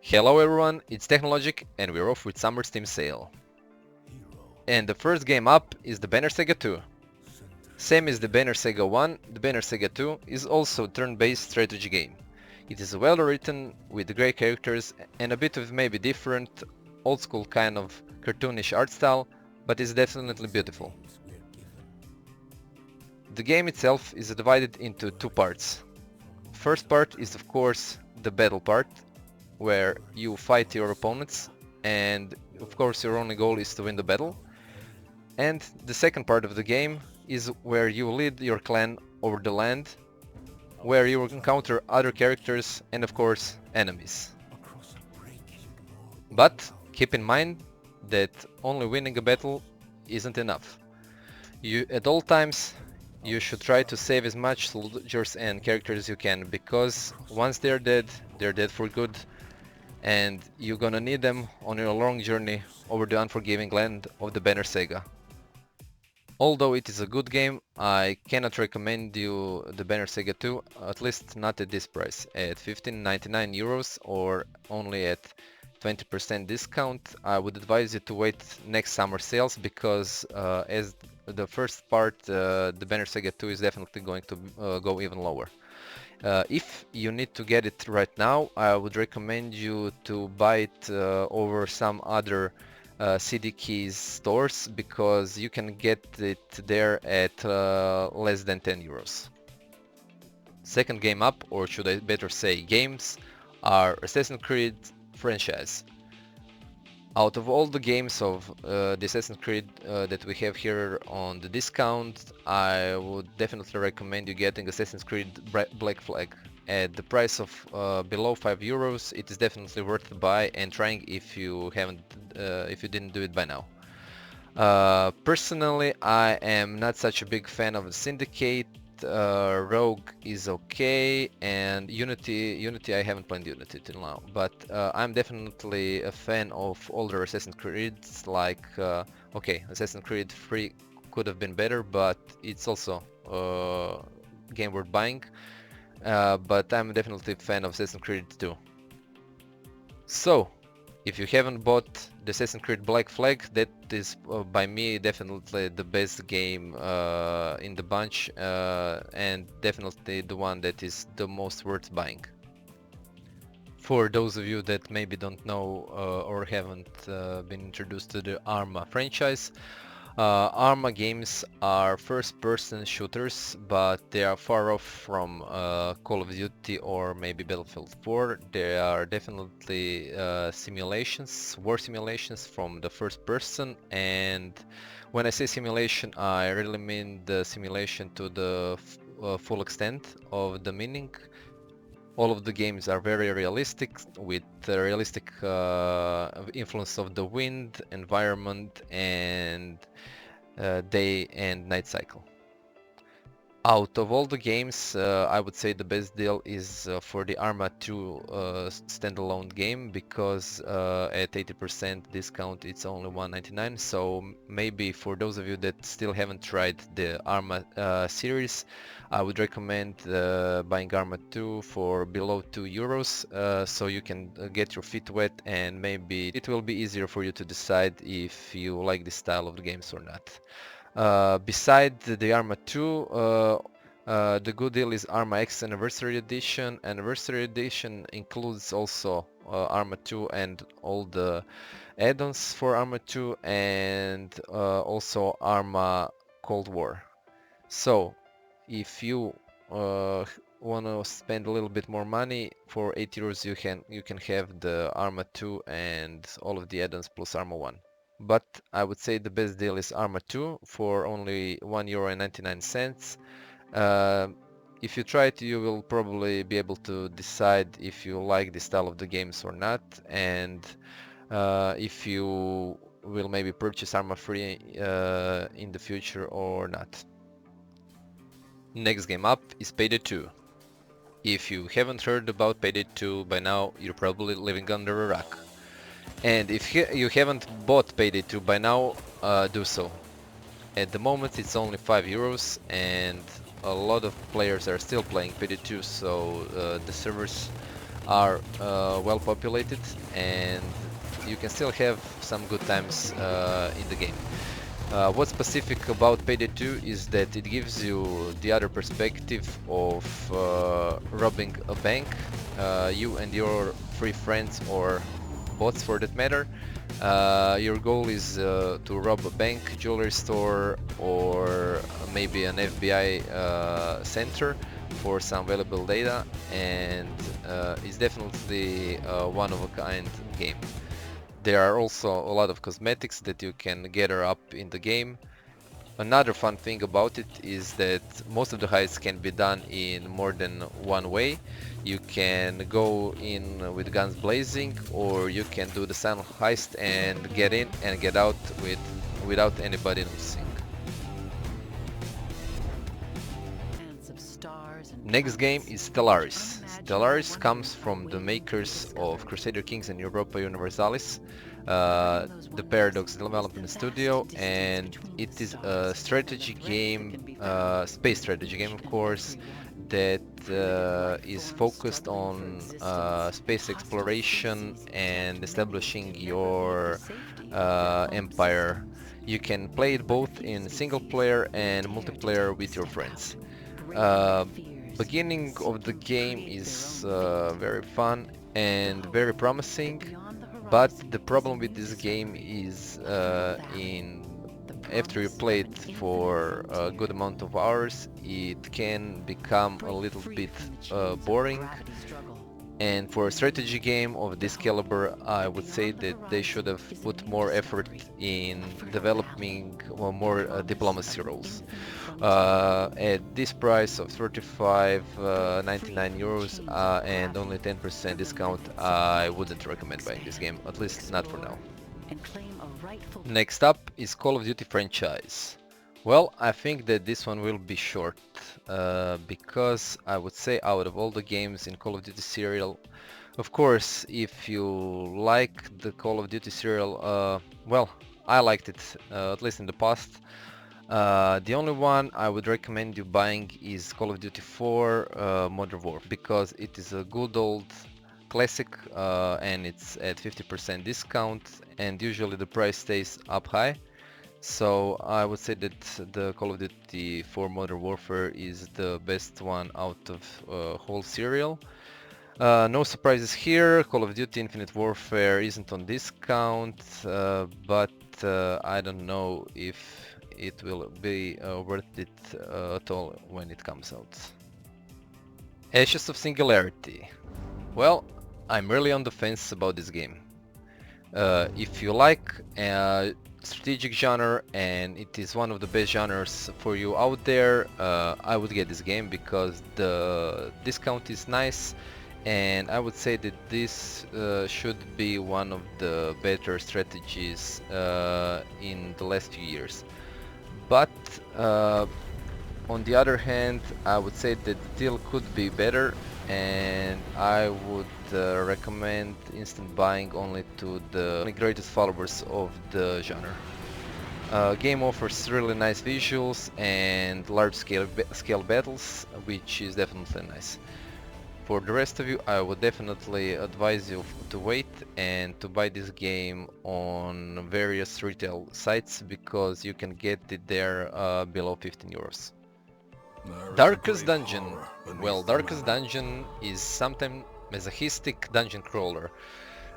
Hello everyone, it's Technologic and we're off with Summer Steam Sale. And the first game up is the Banner Saga 2. Same as the Banner Saga 1, the Banner Saga 2 is also a turn-based strategy game. It is well written, with great characters and a bit of maybe different, old school kind of cartoonish art style, but it's definitely beautiful. The game itself is divided into two parts. First part is of course the battle part, where you fight your opponents and of course your only goal is to win the battle. And the second part of the game is where you lead your clan over the land, where you will encounter other characters and of course enemies. But keep in mind that only winning a battle isn't enough. At all times you should try to save as much soldiers and characters as you can, because once they're dead for good, and you're gonna need them on your long journey over the unforgiving land of the Banner Saga. Although it is a good game, I cannot recommend you the Banner Saga 2, at least not at this price. At 15.99 euros or only at 20% discount, I would advise you to wait next summer sales, because as the first part, the Banner Saga 2 is definitely going to go even lower. If you need to get it right now, I would recommend you to buy it over some other CD keys stores, because you can get it there at less than 10 euros. Second game up, or should I better say games, are Assassin's Creed franchise. Out of all the games of the Assassin's Creed that we have here on the discount, I would definitely recommend you getting Assassin's Creed Black Flag. At the price of below 5 euros, it is definitely worth the buy and trying if you didn't do it by now. Personally, I am not such a big fan of the Syndicate. Rogue is okay, and Unity I haven't played Unity till now, but I'm definitely a fan of older Assassin's Creeds, like okay, Assassin's Creed 3 could have been better, but it's also a game worth buying, but I'm definitely a fan of Assassin's Creed 2. So, if you haven't bought the Assassin's Creed Black Flag, that is by me definitely the best game in the bunch, and definitely the one that is the most worth buying. For those of you that maybe don't know or haven't been introduced to the ARMA franchise, ARMA games are first-person shooters, but they are far off from Call of Duty or maybe Battlefield 4. They are definitely simulations, war simulations from the first person, and when I say simulation, I really mean the simulation to the full extent of the meaning. All of the games are very realistic, with the realistic influence of the wind, environment, and day and night cycle. Out of all the games, I would say the best deal is for the ARMA 2 standalone game, because at 80% discount it's only 199. So maybe for those of you that still haven't tried the ARMA series, I would recommend buying ARMA 2 for below 2 euros, so you can get your feet wet, and maybe it will be easier for you to decide if you like this style of the games or not. Beside the ARMA 2, the good deal is ARMA X Anniversary Edition. Anniversary Edition includes also ARMA 2 and all the add-ons for ARMA 2, and also ARMA Cold War. So, if you want to spend a little bit more money, for 8 euros you can have the ARMA 2 and all of the add-ons plus ARMA 1. But I would say the best deal is ARMA 2 for only €1.99. If you try it, you will probably be able to decide if you like the style of the games or not, and if you will maybe purchase ARMA 3 in the future or not. Next game up is Payday 2. If you haven't heard about Payday 2 by now, you're probably living under a rock. And if you haven't bought Payday 2 by now, do so. At the moment it's only 5 euros, and a lot of players are still playing PD2, so the servers are well populated and you can still have some good times in the game. What's specific about Payday 2 is that it gives you the other perspective of robbing a bank. You and your three friends, or bots for that matter, your goal is to rob a bank, jewelry store, or maybe an FBI center for some valuable data, and it's definitely a one-of-a-kind game. There are also a lot of cosmetics that you can gather up in the game. Another fun thing about it is that most of the heists can be done in more than one way. You can go in with guns blazing, or you can do the silent heist and get in and get out without anybody noticing. Next game is Stellaris. Stellaris comes from the makers of Crusader Kings and Europa Universalis, the Paradox Development Studio, and it is a strategy game, space strategy game of course, that is focused on space exploration and establishing your empire. You can play it both in single player and multiplayer with your friends. Beginning of the game is very fun and very promising, but the problem with this game is after you play it for a good amount of hours, it can become a little bit boring. And for a strategy game of this caliber, I would say that they should have put more effort in developing more diplomacy roles. At this price of 35.99 euros and only 10% discount, I wouldn't recommend buying this game, at least not for now. Next up is Call of Duty franchise. Well, I think that this one will be short, because I would say out of all the games in Call of Duty serial, of course, if you like the Call of Duty serial, well, I liked it, at least in the past. The only one I would recommend you buying is Call of Duty 4 Modern Warfare, because it is a good old classic and it's at 50% discount, and usually the price stays up high. So I would say that the Call of Duty 4 Modern Warfare is the best one out of whole serial. No surprises here, Call of Duty Infinite Warfare isn't on discount, but I don't know if it will be worth it at all when it comes out. Ashes of Singularity. Well, I'm really on the fence about this game. If you like strategic genre and it is one of the best genres for you out there, I would get this game because the discount is nice, and I would say that this should be one of the better strategies in the last few years. But on the other hand, I would say that the deal could be better, and I would recommend instant buying only to the greatest followers of the genre. Game offers really nice visuals and large scale battles, which is definitely nice. For the rest of you, I would definitely advise you to wait and to buy this game on various retail sites, because you can get it there below 15 euros. Darkest Dungeon. Well, Darkest Dungeon is sometimes masochistic dungeon crawler.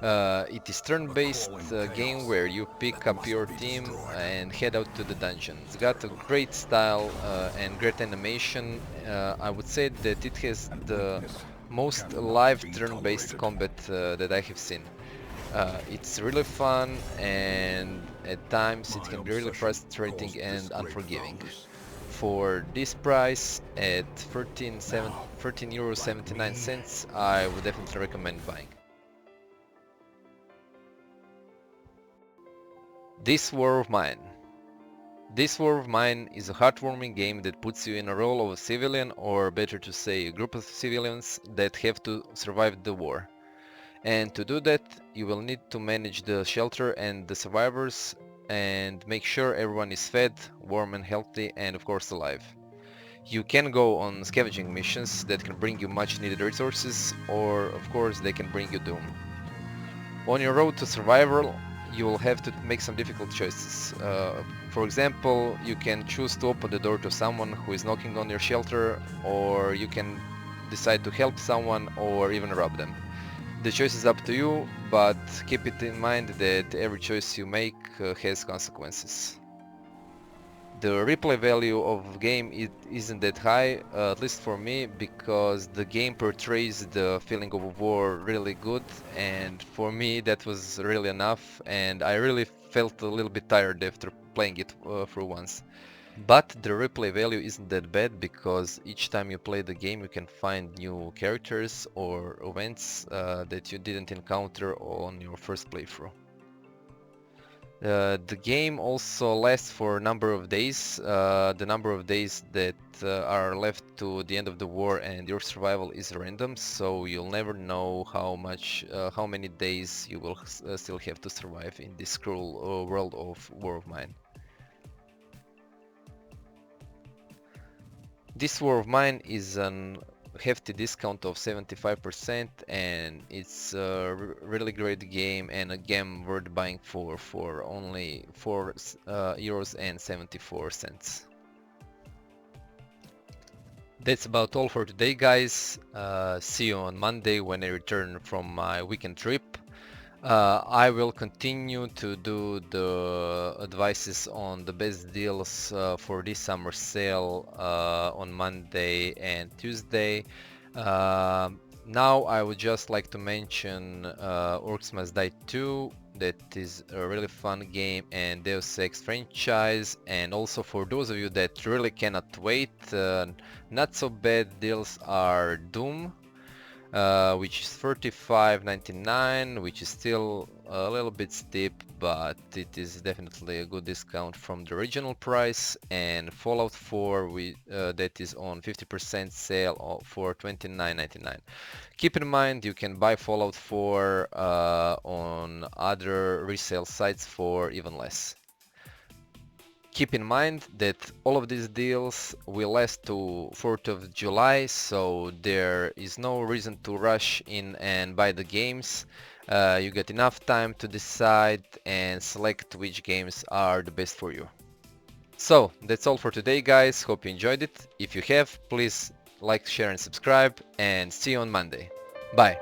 It is turn-based game where you pick up your team and head out to the dungeon. It's got a great style and great animation. I would say that it has the most live turn-based combat that I have seen. It's really fun, and at times it can be really frustrating and unforgiving. For this price at 13.79 €, I would definitely recommend buying. This War of Mine. This War of Mine is a heartwarming game that puts you in a role of a civilian, or better to say a group of civilians that have to survive the war. And to do that, you will need to manage the shelter and the survivors and make sure everyone is fed, warm and healthy, and of course alive. You can go on scavenging missions that can bring you much needed resources, or of course they can bring you doom. On your road to survival, you will have to make some difficult choices. For example, you can choose to open the door to someone who is knocking on your shelter, or you can decide to help someone or even rob them. The choice is up to you, but keep it in mind that every choice you make has consequences. The replay value of the game isn't that high, at least for me, because the game portrays the feeling of war really good, and for me that was really enough, and I really felt a little bit tired after playing it through once. But the replay value isn't that bad because each time you play the game you can find new characters or events that you didn't encounter on your first playthrough. The game also lasts for a number of days. The number of days that are left to the end of the war and your survival is random, so you'll never know how many days you will still have to survive in this cruel world of War of Mine. This War of Mine is an hefty discount of 75% and it's a really great game and a game worth buying for only 4 euros and 74 cents. That's about all for today, guys. See you on Monday when I return from my weekend trip. I will continue to do the advices on the best deals for this summer sale on Monday and Tuesday. Now I would just like to mention Orcs Must Die 2. That is a really fun game, and Deus Ex franchise, and also for those of you that really cannot wait, not so bad deals are Doom, which is 35.99, which is still a little bit steep, but it is definitely a good discount from the original price, and Fallout 4 that is on 50% sale for 29.99. Keep in mind you can buy Fallout 4 on other resale sites for even less. Keep in mind that all of these deals will last to 4th of July, so there is no reason to rush in and buy the games. You get enough time to decide and select which games are the best for you. So that's all for today, guys. Hope you enjoyed it. If you have, please like, share and subscribe, and see you on Monday. Bye.